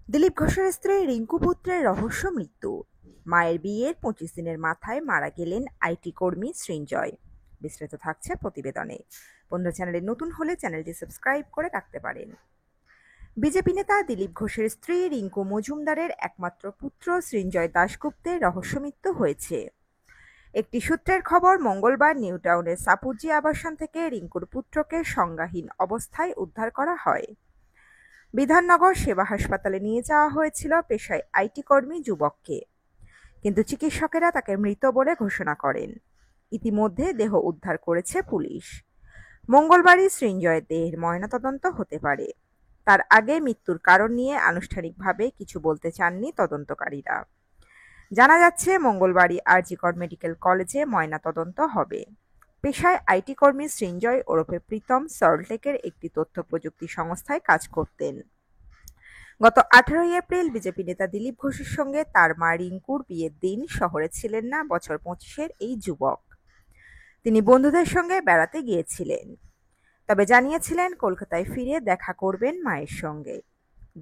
দিলীপ ঘোষের স্ত্রী রিঙ্কু পুত্রের রহস্য মৃত্যু। মায়ের বিয়ের ২৫ দিনের মাথায় মারা গেলেন আইটি কর্মী সৃঞ্জয়। বিস্তারিত থাকছে প্রতিবেদনে। বন্ধু চ্যানেলে নতুন হলে চ্যানেলটি সাবস্ক্রাইব করে রাখতে পারেন। বিজেপি নেতা দিলীপ ঘোষের স্ত্রী রিঙ্কু মজুমদারের একমাত্র পুত্র সৃঞ্জয় দাশগুপ্তের রহস্য মৃত্যু হয়েছে। একটি সূত্রের খবর, মঙ্গলবার নিউ টাউনের সাপুরজি আবাসন থেকে রিঙ্কুর পুত্রকে সংজ্ঞাহীন অবস্থায় উদ্ধার করা হয়। বিধাননগর সেবা হাসপাতালে নিয়ে যাওয়া হয়েছিল পেশায় আইটি কর্মী যুবককে, কিন্তু চিকিৎসকেরা তাকে মৃত বলে ঘোষণা করেন। ইতিমধ্যে দেহ উদ্ধার করেছে পুলিশ। মঙ্গলবারই সৃঞ্জয়ের দেহের ময়নাতদন্ত হতে পারে। তার আগে মৃত্যুর কারণ নিয়ে আনুষ্ঠানিকভাবে কিছু বলতে চাননি তদন্তকারীরা। জানা যাচ্ছে, মঙ্গলবারই আরজিকর মেডিকেল কলেজে ময়নাতদন্ত হবে। পেশায় আইটি কর্মী সৃঞ্জয় ওরফে প্রীতম সল্টলেকের একটি তথ্য প্রযুক্তি সংস্থায় কাজ করতেন। গত ১৮ এপ্রিল বিজেপি নেতা দিলীপ ঘোষের সঙ্গে তার মা রিঙ্কুর বিয়ের দিন শহরে ছিলেন না বছর ২৫-এর এই যুবক। তিনি বন্ধুদের সঙ্গে বেড়াতে গিয়েছিলেন, তবে জানিয়েছিলেন কলকাতায় ফিরে দেখা করবেন মায়ের সঙ্গে,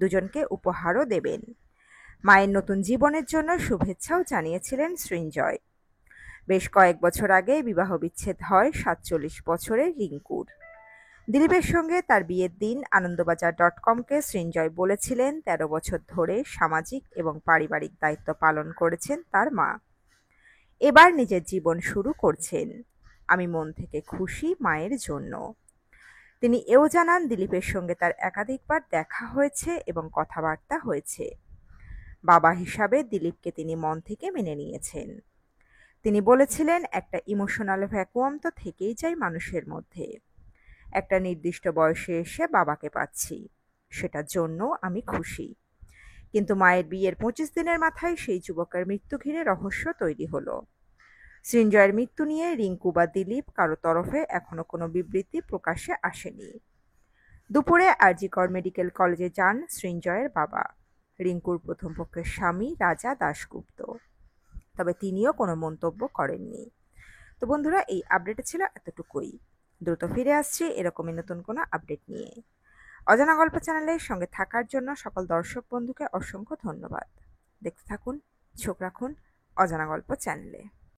দুজনকে উপহারও দেবেন। মায়ের নতুন জীবনের জন্য শুভেচ্ছাও জানিয়েছিলেন সৃঞ্জয়। বেশ কয়েক বছর আগে বিবাহ বিচ্ছেদ হয় ৪৭ বছরের রিঙ্কুর। দিলীপের সঙ্গে তার বিয়ের দিন আনন্দবাজার.কমকে সৃঞ্জয় বলেছিলেন, ১৩ বছর ধরে সামাজিক এবং পারিবারিক দায়িত্ব পালন করেছেন তার মা। এবার নিজের জীবন শুরু করছেন। আমি মন থেকে খুশি মায়ের জন্য। তিনি এও জানান, দিলীপের সঙ্গে তার একাধিকবার দেখা হয়েছে এবং কথাবার্তা হয়েছে। বাবা হিসাবে দিলীপকে তিনি মন থেকে মেনে নিয়েছেন। তিনি বলেছিলেন, একটা ইমোশনাল ভ্যাকুয়াম তো থেকেই যায় মানুষের মধ্যে। একটা নির্দিষ্ট বয়সে এসে বাবাকে পাচ্ছি, সেটার জন্য আমি খুশি। কিন্তু মায়ের বিয়ের ২৫ দিনের মাথায় সেই যুবকের মৃত্যু ঘিরে রহস্য তৈরি হলো। সৃঞ্জয়ের মৃত্যু নিয়ে রিঙ্কু বা দিলীপ কারো তরফে এখনো কোনো বিবৃতি প্রকাশ্যে আসেনি। দুপুরে আরজিকর মেডিকেল কলেজে যান সৃঞ্জয়ের বাবা, রিঙ্কুর প্রথম পক্ষের স্বামী রাজা দাশগুপ্ত, তবে তিনিও কোনো মন্তব্য করেননি। তো বন্ধুরা, এই আপডেটে ছিল এতটুকুই। দ্রুত ফিরে আসছি এরকমই নতুন কোনো আপডেট নিয়ে। অজানা গল্প চ্যানেলের সঙ্গে থাকার জন্য সকল দর্শক বন্ধুকে অসংখ্য ধন্যবাদ। দেখতে থাকুন, চোখ রাখুন অজানা গল্প চ্যানেলে।